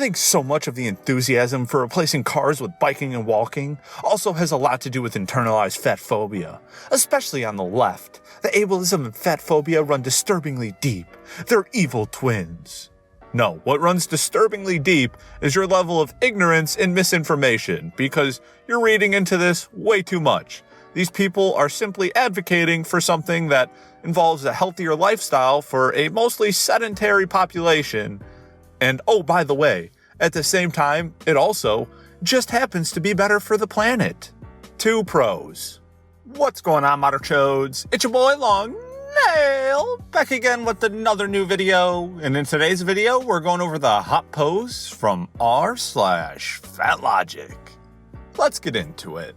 think so much of the enthusiasm for replacing cars with biking and walking also has a lot to do with internalized fat phobia, especially on the left. The ableism and fat phobia run disturbingly deep. They're evil twins. No, what runs disturbingly deep is your level of ignorance and misinformation, because you're reading into this way too much. These people are simply advocating for something that involves a healthier lifestyle for a mostly sedentary population. And oh, by the way, at the same time, it also just happens to be better for the planet. 2 pros. What's going on, Modder Chodes? It's your boy Long Nail, back again with another new video. And in today's video, we're going over the hot pose from r/FatLogic. Let's get into it.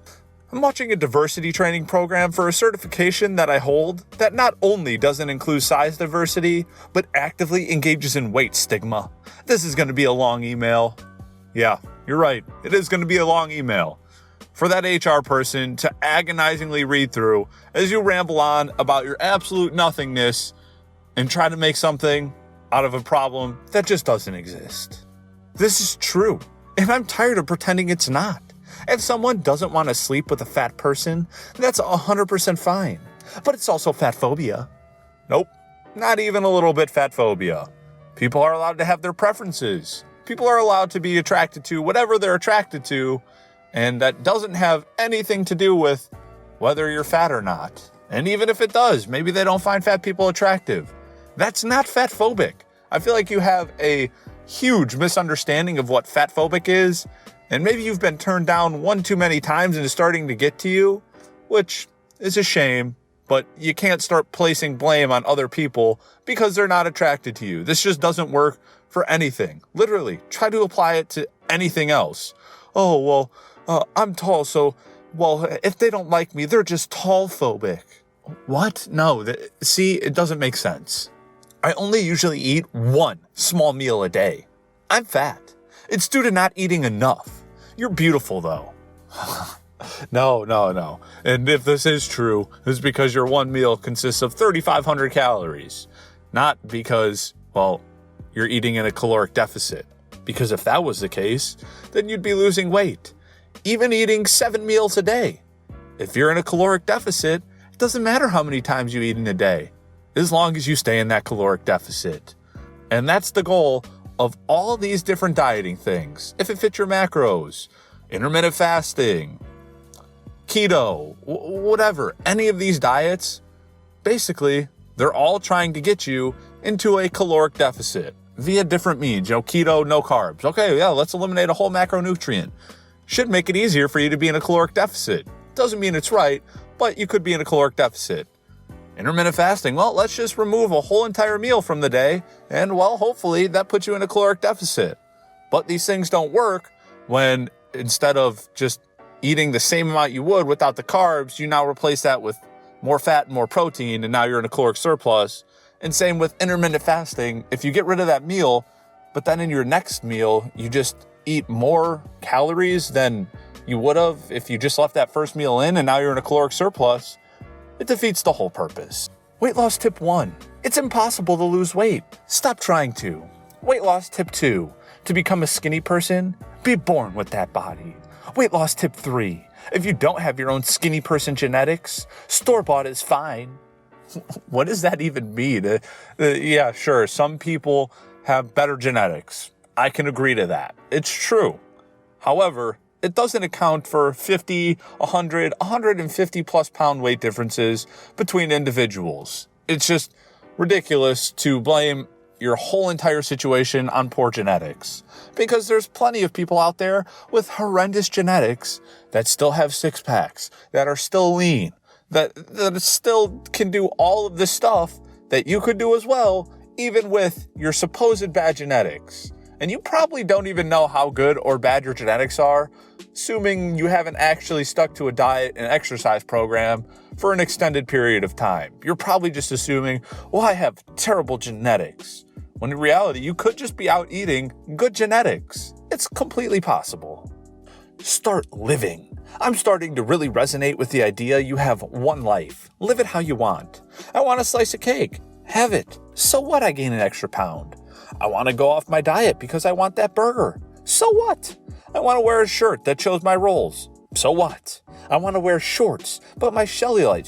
I'm watching a diversity training program for a certification that I hold that not only doesn't include size diversity, but actively engages in weight stigma. This is going to be a long email. Yeah, you're right. It is going to be a long email for that HR person to agonizingly read through as you ramble on about your absolute nothingness and try to make something out of a problem that just doesn't exist. This is true, and I'm tired of pretending it's not. If someone doesn't want to sleep with a fat person, that's 100% fine. But it's also fat phobia. Nope, not even a little bit fat phobia. People are allowed to have their preferences. People are allowed to be attracted to whatever they're attracted to, and that doesn't have anything to do with whether you're fat or not. And even if it does, maybe they don't find fat people attractive. That's not fat phobic. I feel like you have a huge misunderstanding of what fat phobic is. And maybe you've been turned down one too many times and it's starting to get to you, which is a shame, but you can't start placing blame on other people because they're not attracted to you. This just doesn't work for anything. Literally, try to apply it to anything else. Oh, well, I'm tall, so, well, if they don't like me, they're just tall phobic. What? No, see, it doesn't make sense. I only usually eat one small meal a day. I'm fat. It's due to not eating enough. You're beautiful, though. No. And if this is true, it's because your one meal consists of 3,500 calories. Not because, well, you're eating in a caloric deficit. Because if that was the case, then you'd be losing weight. Even eating 7 meals a day. If you're in a caloric deficit, it doesn't matter how many times you eat in a day, as long as you stay in that caloric deficit. And that's the goal of all these different dieting things. If it fits your macros, intermittent fasting, keto, whatever, any of these diets, basically, they're all trying to get you into a caloric deficit via different means. Keto, no carbs. Okay, yeah, let's eliminate a whole macronutrient. Should make it easier for you to be in a caloric deficit. Doesn't mean it's right, but you could be in a caloric deficit. Intermittent fasting, well, let's just remove a whole entire meal from the day, and, well, hopefully that puts you in a caloric deficit. But these things don't work when, instead of just eating the same amount you would without the carbs, you now replace that with more fat and more protein, and now you're in a caloric surplus. And same with intermittent fasting. If you get rid of that meal, but then in your next meal, you just eat more calories than you would have if you just left that first meal in, and now you're in a caloric surplus, it defeats the whole purpose. Weight loss tip 1. It's impossible to lose weight. Stop trying to. Weight loss tip 2. To become a skinny person, be born with that body. Weight loss tip 3. If you don't have your own skinny person genetics, store-bought is fine. What does that even mean? Yeah, sure, some people have better genetics. I can agree to that. It's true. However, it doesn't account for 50, 100, 150 plus pound weight differences between individuals. It's just ridiculous to blame your whole entire situation on poor genetics, because there's plenty of people out there with horrendous genetics that still have six packs, that are still lean, that still can do all of the stuff that you could do as well, even with your supposed bad genetics. And you probably don't even know how good or bad your genetics are, assuming you haven't actually stuck to a diet and exercise program for an extended period of time. You're probably just assuming, well, I have terrible genetics, when in reality, you could just be out eating good genetics. It's completely possible. Start living. I'm starting to really resonate with the idea you have one life. Live it how you want. I want a slice of cake. Have it. So what I gain an extra pound? I want to go off my diet because I want that burger. So what? I want to wear a shirt that shows my rolls. So what? I want to wear shorts, but my cellulite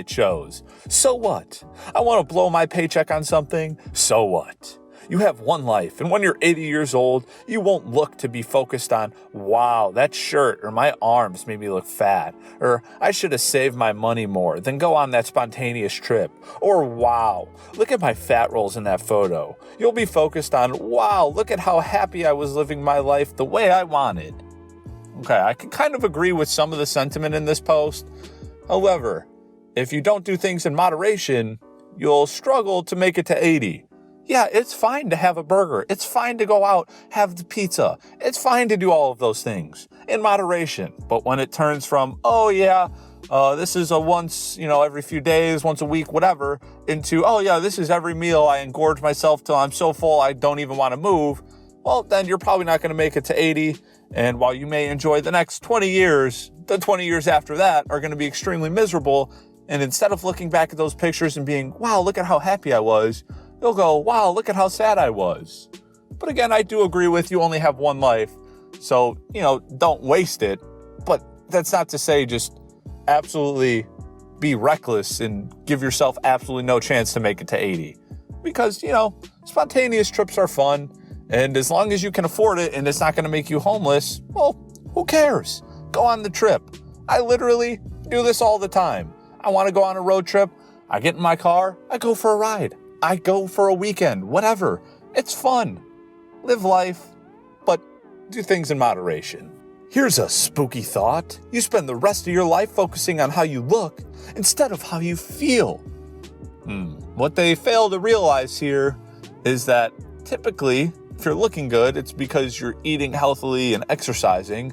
shows. So what? I want to blow my paycheck on something. So what? You have one life, and when you're 80 years old, you won't look to be focused on, wow, that shirt or my arms made me look fat, or I should have saved my money more than go on that spontaneous trip, or wow, look at my fat rolls in that photo. You'll be focused on, wow, look at how happy I was living my life the way I wanted. Okay, I can kind of agree with some of the sentiment in this post. However, if you don't do things in moderation, you'll struggle to make it to 80. Yeah, it's fine to have a burger. It's fine to go out, have the pizza. It's fine to do all of those things in moderation. But when it turns from, oh yeah, this is a once, every few days, once a week, whatever, into, oh yeah, this is every meal. I engorge myself till I'm so full I don't even want to move. Well, then you're probably not going to make it to 80. And while you may enjoy the next 20 years, the 20 years after that are going to be extremely miserable. And instead of looking back at those pictures and being, wow, look at how happy I was, you'll go, wow, look at how sad I was. But again, I do agree with you only have one life. So, don't waste it. But that's not to say just absolutely be reckless and give yourself absolutely no chance to make it to 80. Because, spontaneous trips are fun. And as long as you can afford it and it's not going to make you homeless, well, who cares? Go on the trip. I literally do this all the time. I want to go on a road trip. I get in my car. I go for a ride. I go for a weekend, whatever. It's fun. Live life, but do things in moderation. Here's a spooky thought. You spend the rest of your life focusing on how you look instead of how you feel. What they fail to realize here is that typically, if you're looking good, it's because you're eating healthily and exercising,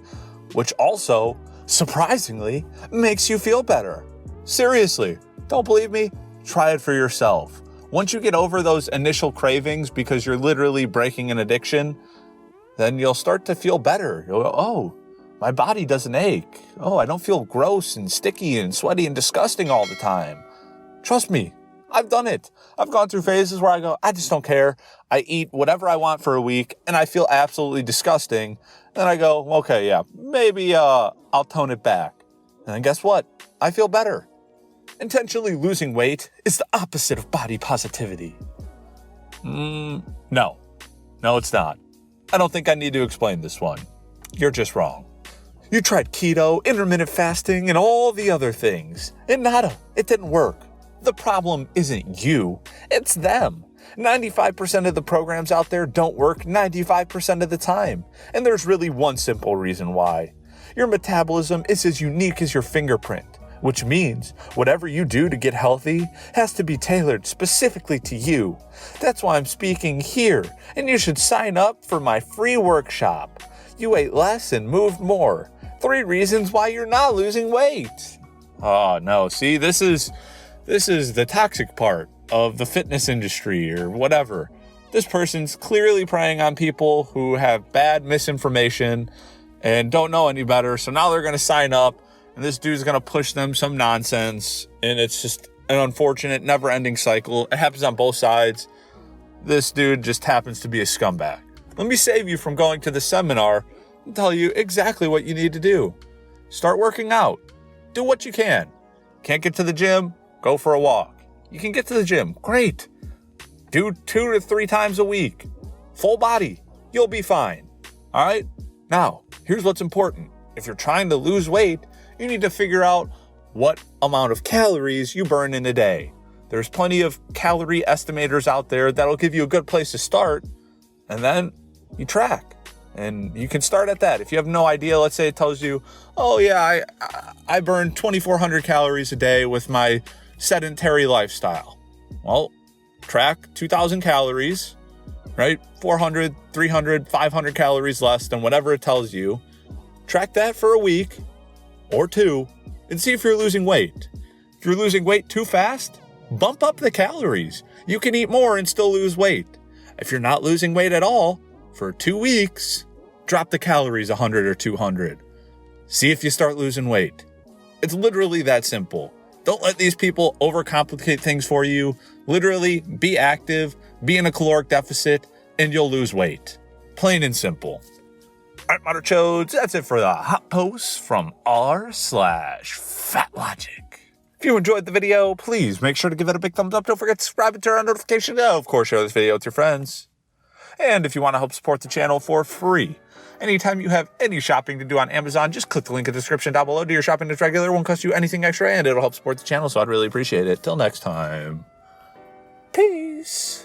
which also, surprisingly, makes you feel better. Seriously, don't believe me? Try it for yourself. Once you get over those initial cravings because you're literally breaking an addiction, then you'll start to feel better. You'll go, oh, my body doesn't ache. Oh, I don't feel gross and sticky and sweaty and disgusting all the time. Trust me, I've done it. I've gone through phases where I go, I just don't care. I eat whatever I want for a week and I feel absolutely disgusting. Then I go, okay, yeah, maybe I'll tone it back. And then guess what? I feel better. Intentionally losing weight is the opposite of body positivity. No, it's not. I don't think I need to explain this one. You're just wrong. You tried keto, intermittent fasting, and all the other things. And nada, it didn't work. The problem isn't you, it's them. 95% of the programs out there don't work 95% of the time. And there's really one simple reason why. Your metabolism is as unique as your fingerprint. Which means whatever you do to get healthy has to be tailored specifically to you. That's why I'm speaking here, and you should sign up for my free workshop. You ate less and moved more. 3 reasons why you're not losing weight. Oh no, see, this is the toxic part of the fitness industry or whatever. This person's clearly preying on people who have bad misinformation and don't know any better, so now they're going to sign up. And this dude's going to push them some nonsense. And it's just an unfortunate, never-ending cycle. It happens on both sides. This dude just happens to be a scumbag. Let me save you from going to the seminar and tell you exactly what you need to do. Start working out. Do what you can. Can't get to the gym? Go for a walk. You can get to the gym. Great. Do 2 to 3 times a week. Full body. You'll be fine. All right? Now, here's what's important. If you're trying to lose weight, you need to figure out what amount of calories you burn in a day. There's plenty of calorie estimators out there that'll give you a good place to start, and then you track. And you can start at that. If you have no idea, let's say it tells you, oh yeah, I burn 2,400 calories a day with my sedentary lifestyle. Well, track 2,000 calories, right? 400, 300, 500 calories less than whatever it tells you. Track that for a week or 2 and see if you're losing weight. If you're losing weight too fast, bump up the calories. You can eat more and still lose weight. If you're not losing weight at all, for 2 weeks, drop the calories 100 or 200. See if you start losing weight. It's literally that simple. Don't let these people overcomplicate things for you. Literally, be active, be in a caloric deficit, and you'll lose weight. Plain and simple. All right, Motherchodes, that's it for the hot posts from r/FatLogic. If you enjoyed the video, please make sure to give it a big thumbs up. Don't forget to subscribe and turn on notifications. Of course, share this video with your friends. And if you want to help support the channel for free, anytime you have any shopping to do on Amazon, just click the link in the description down below. Do your shopping that's regular. It won't cost you anything extra, and it'll help support the channel, so I'd really appreciate it. Till next time. Peace.